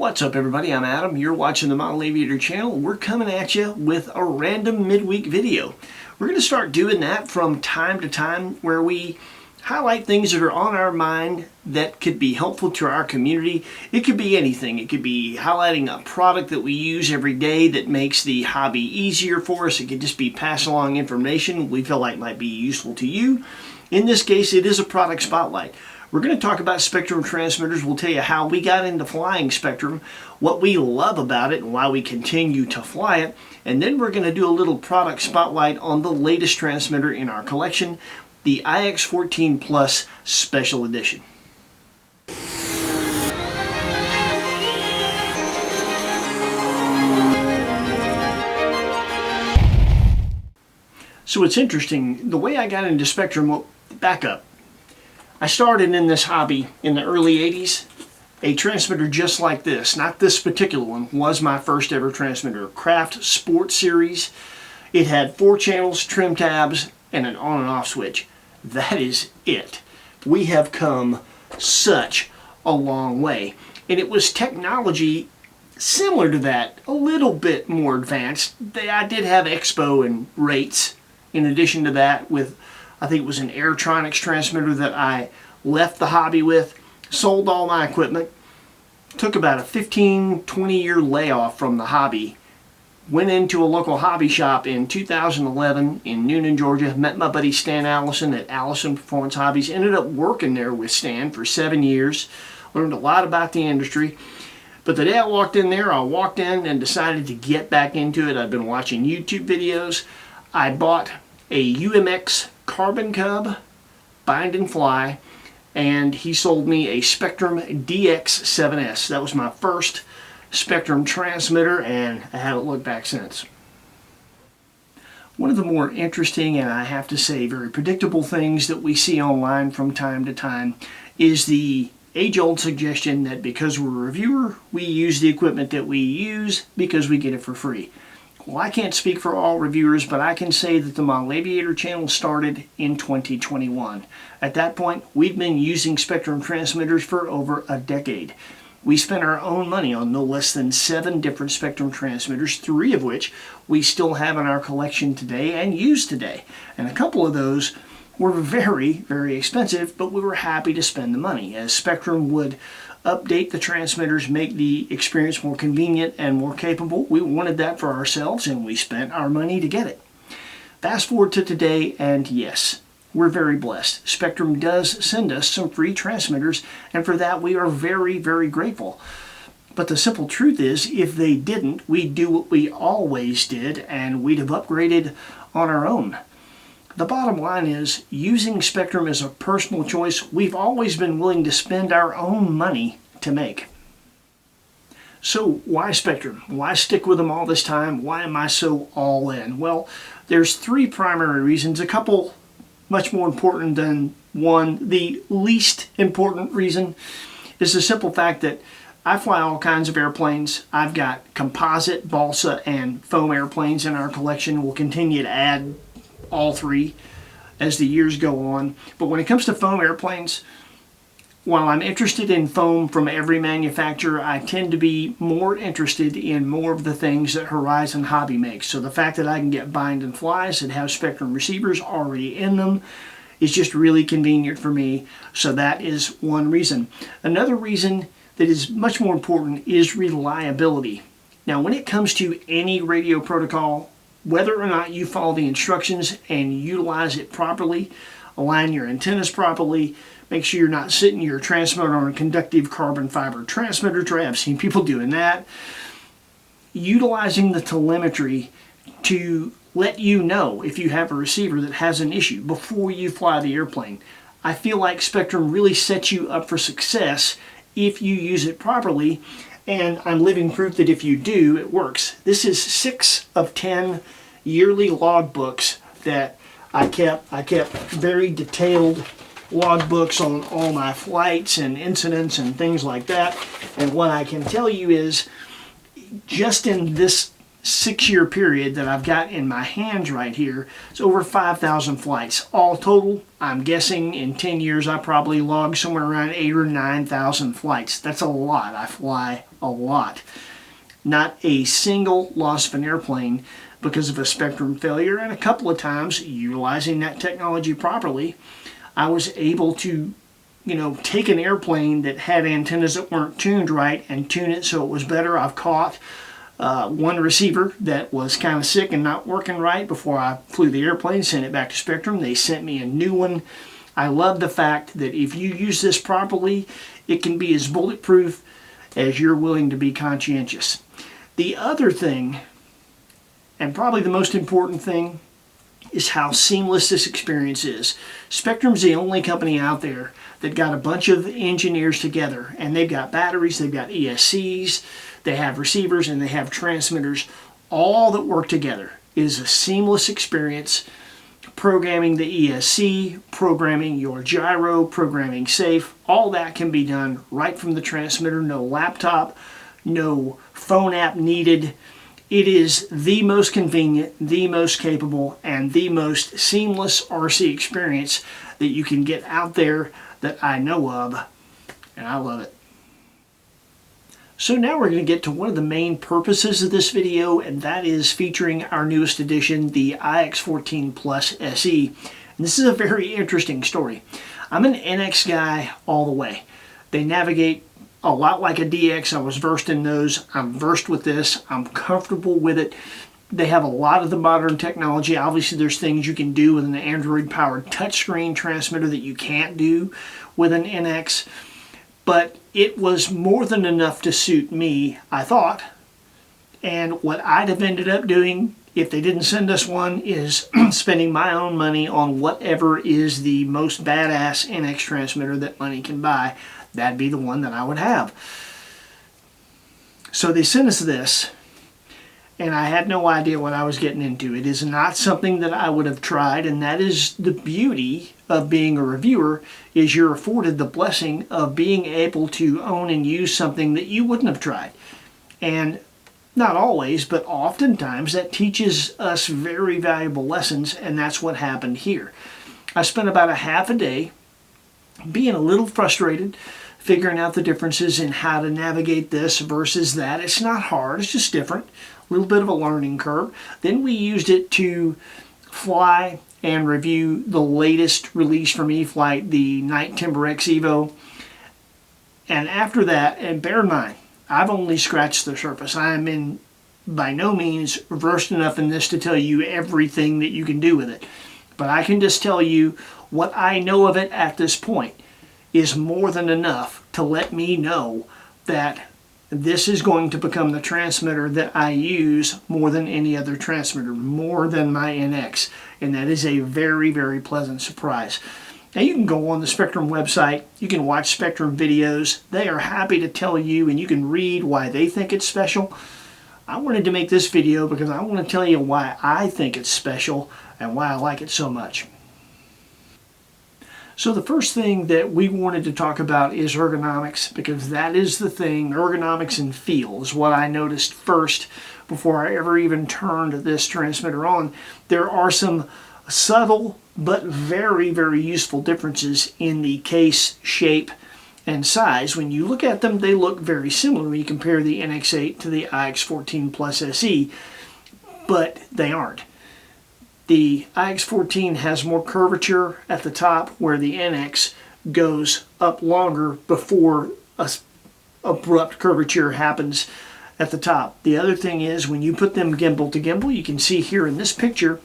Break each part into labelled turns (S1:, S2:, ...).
S1: What's up everybody, I'm Adam. You're watching the Model Aviator channel. We're coming at you with a random midweek video. We're going to start doing that from time to time where we highlight things that are on our mind that could be helpful to our community. It could be anything. It could be highlighting a product that we use every day that makes the hobby easier for us. It could just be pass along information we feel like might be useful to you. In this case, it is a product spotlight. We're going to talk about Spektrum transmitters. We'll tell you how we got into flying Spektrum, what we love about it, and why we continue to fly it. And then we're going to do a little product spotlight on the latest transmitter in our collection, the iX14+ Special Edition. So it's interesting, the way I got into Spektrum, well, back up. I started in this hobby in the early 80s. A transmitter just like this, not this particular one, was my first ever transmitter. Craft Sport Series. It had 4 channels, trim tabs, and an on and off switch. That is it. We have come such a long way. And it was technology similar to that, a little bit more advanced. I did have expo and rates in addition to that with, I think it was an Airtronics transmitter that I left the hobby with, sold all my equipment, took about a 15-20 year layoff from the hobby, went into a local hobby shop in 2011 in Noonan, Georgia, met my buddy Stan Allison at Allison Performance Hobbies, ended up working there with Stan for 7 years, learned a lot about the industry. But the day I walked in there, I walked in and decided to get back into it. I've been watching YouTube videos. I bought a UMX Carbon Cub, bind and fly, and he sold me a Spektrum DX7S. That was my first Spektrum transmitter, and I haven't looked back since. One of the more interesting, and I have to say very predictable things that we see online from time to time is the age-old suggestion that because we're a reviewer, we use the equipment that we use because we get it for free. Well, I can't speak for all reviewers, but I can say that the Model Aviator channel started in 2021. At that point, we've been using Spektrum transmitters for over a decade. We spent our own money on no less than 7 different Spektrum transmitters, 3 of which we still have in our collection today and use today. And a couple of those were very, very expensive, but we were happy to spend the money, as Spektrum would update the transmitters, make the experience more convenient and more capable. We wanted that for ourselves, and we spent our money to get it. Fast forward to today, and yes, we're very blessed. Spektrum does send us some free transmitters, and for that we are very, very grateful. But the simple truth is, if they didn't, we'd do what we always did, and we'd have upgraded on our own. The bottom line is, using Spektrum is a personal choice we've always been willing to spend our own money to make. So why Spektrum? Why stick with them all this time? Why am I so all in? Well, there's 3 primary reasons, a couple much more important than one. The least important reason is the simple fact that I fly all kinds of airplanes. I've got composite, balsa, and foam airplanes in our collection. We'll continue to add all 3 as the years go on. But when it comes to foam airplanes, while I'm interested in foam from every manufacturer, I tend to be more interested in more of the things that Horizon Hobby makes. So the fact that I can get bind and flies that have Spektrum receivers already in them is just really convenient for me. So that is one reason. Another reason that is much more important is reliability. Now, when it comes to any radio protocol, whether or not you follow the instructions and utilize it properly, align your antennas properly, make sure you're not sitting your transmitter on a conductive carbon fiber transmitter tray. I've seen people doing that. Utilizing the telemetry to let you know if you have a receiver that has an issue before you fly the airplane. I feel like Spektrum really sets you up for success if you use it properly. And I'm living proof that if you do, it works. This is 6 of 10 yearly logbooks that I kept. I kept very detailed logbooks on all my flights and incidents and things like that. And what I can tell you is, just in this 6-year period that I've got in my hands right here, it's over 5,000 flights. All total, I'm guessing in 10 years I probably logged somewhere around 8,000 or 9,000 flights. That's a lot. I fly a lot. Not a single loss of an airplane because of a Spektrum failure, and a couple of times, utilizing that technology properly, I was able to take an airplane that had antennas that weren't tuned right and tune it so it was better. I've caught one receiver that was kind of sick and not working right before I flew the airplane, sent it back to Spektrum. They sent me a new one. I love the fact that if you use this properly, it can be as bulletproof as you're willing to be conscientious. The other thing, and probably the most important thing, is how seamless this experience is. Spektrum's the only company out there that got a bunch of engineers together, and they've got batteries, they've got ESCs, they have receivers, and they have transmitters, all that work together. It is a seamless experience. Programming the ESC, programming your gyro, programming safe, all that can be done right from the transmitter. No laptop, no phone app needed. It is the most convenient, the most capable, and the most seamless RC experience that you can get out there that I know of, and I love it. So now we're going to get to one of the main purposes of this video, and that is featuring our newest addition, the iX14+SE. And this is a very interesting story. I'm an NX guy all the way. They navigate a lot like a DX. I was versed in those. I'm versed with this. I'm comfortable with it. They have a lot of the modern technology. Obviously, there's things you can do with an Android-powered touchscreen transmitter that you can't do with an NX. But it was more than enough to suit me, I thought. And what I'd have ended up doing, if they didn't send us one, is spending my own money on whatever is the most badass NX transmitter that money can buy. That'd be the one that I would have. So they sent us this, and I had no idea what I was getting into. It is not something that I would have tried, and that is the beauty of being a reviewer, is you're afforded the blessing of being able to own and use something that you wouldn't have tried. And not always, but oftentimes that teaches us very valuable lessons, and that's what happened here. I spent about a half a day being a little frustrated, figuring out the differences in how to navigate this versus that. It's not hard, it's just different. A little bit of a learning curve. Then we used it to fly and review the latest release from E-flite, the Night Timber X Evo. And after that, and bear in mind, I've only scratched the surface. I am by no means versed enough in this to tell you everything that you can do with it. But I can just tell you what I know of it at this point is more than enough to let me know that this is going to become the transmitter that I use more than any other transmitter, more than my NX. And that is a very, very pleasant surprise. Now you can go on the Spektrum website, you can watch Spektrum videos. They are happy to tell you, and you can read why they think it's special. I wanted to make this video because I want to tell you why I think it's special and why I like it so much. So the first thing that we wanted to talk about is ergonomics, because that is the thing. Ergonomics and feel is what I noticed first before I ever even turned this transmitter on. There are some subtle but very, very useful differences in the case shape and size. When you look at them, they look very similar when you compare the NX8 to the iX14+SE, but they aren't. The iX14 has more curvature at the top, where the NX goes up longer before an abrupt curvature happens at the top. The other thing is, when you put them gimbal to gimbal, you can see here in this picture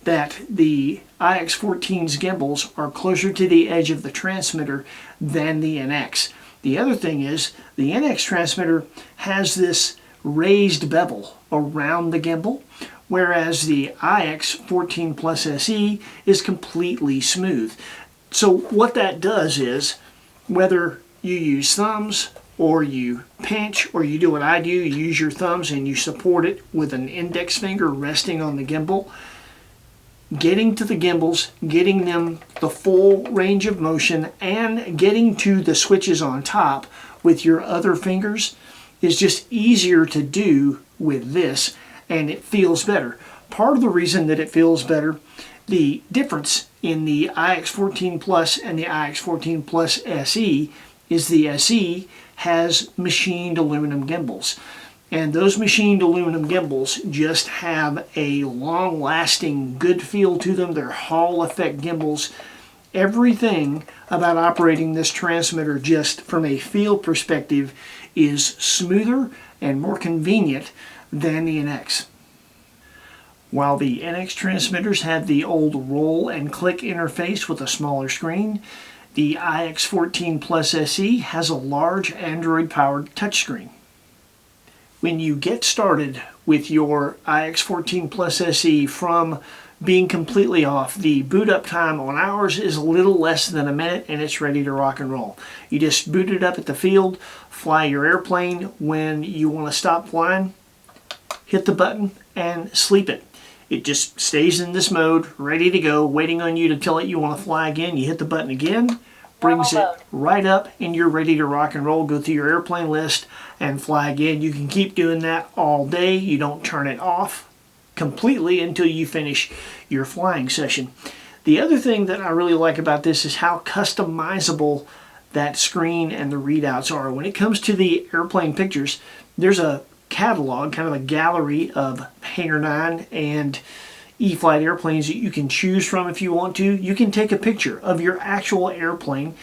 S1: that the iX14's gimbals are closer to the edge of the transmitter than the NX. The other thing is, the NX transmitter has this raised bevel around the gimbal, whereas the iX14+SE is completely smooth. So what that does is, whether you use thumbs or you pinch or you do what I do, you use your thumbs and you support it with an index finger resting on the gimbal, getting to the gimbals, getting them the full range of motion, and getting to the switches on top with your other fingers is just easier to do with this. and it feels better. Part of the reason that it feels better, the difference in the iX14 Plus and the iX14 SE is the SE has machined aluminum gimbals. And those machined aluminum gimbals just have a long-lasting good feel to them. They're Hall effect gimbals. Everything about operating this transmitter just from a feel perspective is smoother and more convenient than the NX. While the NX transmitters had the old roll and click interface with a smaller screen, the iX14 SE has a large Android-powered touchscreen. When you get started with your iX14 SE from being completely off, the boot up time on ours is a little less than a minute and it's ready to rock and roll. You just boot it up at the field, fly your airplane. When you want to stop flying, hit the button and sleep it. It just stays in this mode, ready to go, waiting on you to tell it you want to fly again. You hit the button again, brings it right up, and you're ready to rock and roll. Go through your airplane list and fly again. You can keep doing that all day. You don't turn it off completely until you finish your flying session. The other thing that I really like about this is how customizable that screen and the readouts are. When it comes to the airplane pictures, there's a catalog, kind of a gallery of Hangar 9 and E-flite airplanes that you can choose from if you want to. You can take a picture of your actual airplane,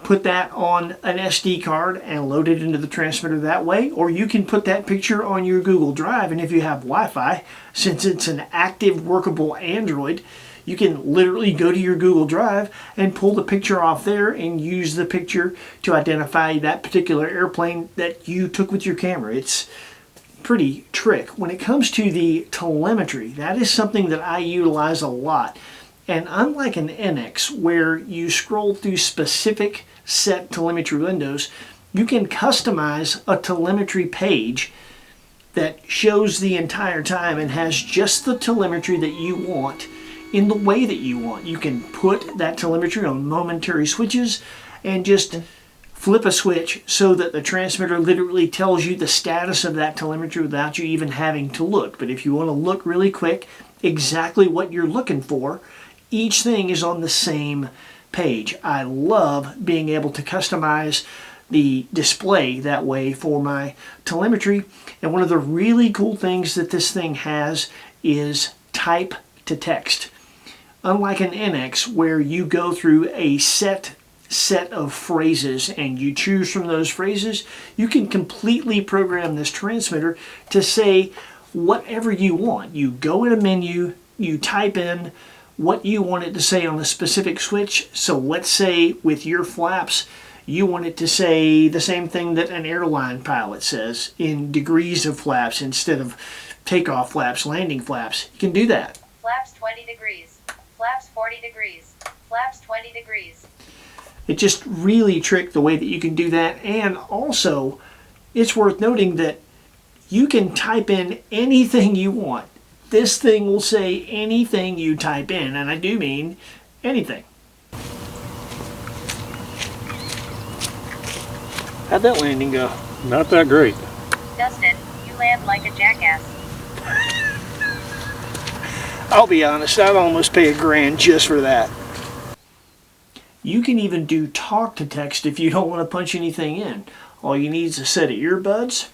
S1: put that on an SD card and load it into the transmitter that way, or you can put that picture on your Google Drive, and if you have Wi-Fi, since it's an active workable Android, you can literally go to your Google Drive and pull the picture off there and use the picture to identify that particular airplane that you took with your camera. It's pretty trick. When it comes to the telemetry, that is something that I utilize a lot. And unlike an NX where you scroll through specific set telemetry windows, you can customize a telemetry page that shows the entire time and has just the telemetry that you want in the way that you want. You can put that telemetry on momentary switches and just flip a switch so that the transmitter literally tells you the status of that telemetry without you even having to look. But if you want to look really quick exactly what you're looking for, each thing is on the same page. I love being able to customize the display that way for my telemetry. And one of the really cool things that this thing has is type to text. Unlike an NX where you go through a set of phrases and you choose from those phrases, you can completely program this transmitter to say whatever you want. You go in a menu, you type in what you want it to say on a specific switch. So let's say with your flaps, you want it to say the same thing that an airline pilot says in degrees of flaps instead of takeoff flaps, landing flaps. You can do that.
S2: Flaps 20 degrees, flaps 40 degrees, flaps 20 degrees.
S1: It just really tricked the way that you can do that. And also, it's worth noting that you can type in anything you want. This thing will say anything you type in, and I do mean anything. How'd that landing go?
S3: Not that great.
S2: Dustin, you land like a jackass.
S1: I'll be honest, I'd almost pay $1,000 just for that. You can even do talk to text if you don't want to punch anything in. All you need is a set of earbuds,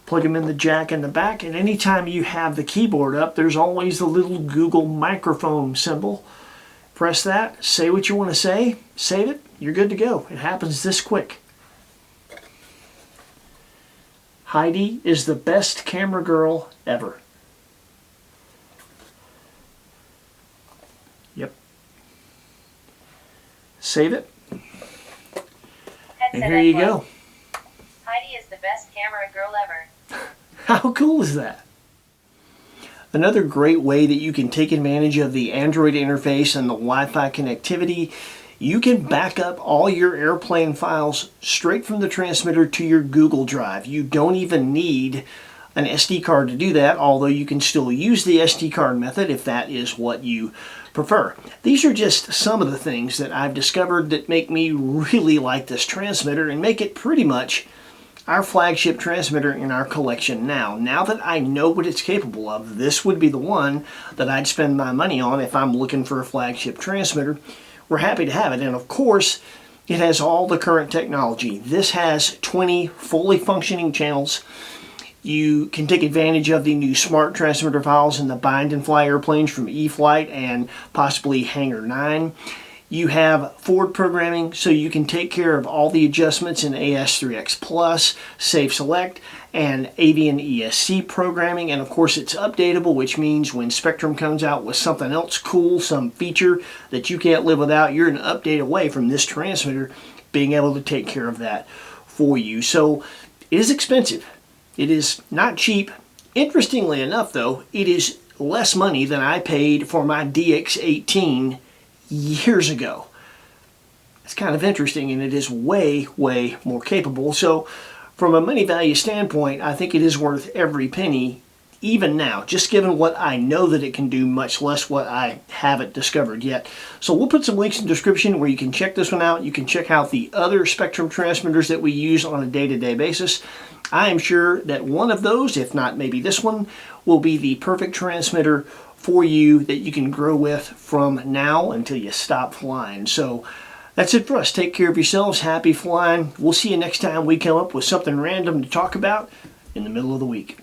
S1: plug them in the jack in the back, and anytime you have the keyboard up, there's always the little Google microphone symbol. Press that, say what you want to say, save it, you're good to go. It happens this quick. Heidi is the best camera girl ever. Yep. Save it. And here you go.
S2: Heidi is the best camera girl ever.
S1: How cool is that? Another great way that you can take advantage of the Android interface and the Wi-Fi connectivity, you can back up all your airplane files straight from the transmitter to your Google Drive. You don't even need an SD card to do that, although you can still use the SD card method if that is what you prefer. These are just some of the things that I've discovered that make me really like this transmitter and make it pretty much our flagship transmitter in our collection now. Now that I know what it's capable of, this would be the one that I'd spend my money on if I'm looking for a flagship transmitter. We're happy to have it, and of course, it has all the current technology. This has 20 fully functioning channels. You can take advantage of the new smart transmitter files in the bind and fly airplanes from eFlight and possibly Hangar 9. You have forward programming, so you can take care of all the adjustments in AS3X+, Safe Select, and Avian ESC programming. And of course, it's updatable, which means when Spektrum comes out with something else cool, some feature that you can't live without, you're an update away from this transmitter being able to take care of that for you. So it is expensive. It is not cheap. Interestingly enough, though, it is less money than I paid for my DX18 years ago. It's kind of interesting, and it is way, way more capable. So from a money value standpoint, I think it is worth every penny, even now, just given what I know that it can do, much less what I haven't discovered yet. So we'll put some links in the description where you can check this one out. You can check out the other Spektrum transmitters that we use on a day-to-day basis. I am sure that one of those, if not maybe this one, will be the perfect transmitter for you that you can grow with from now until you stop flying. So that's it for us. Take care of yourselves. Happy flying. We'll see you next time we come up with something random to talk about in the middle of the week.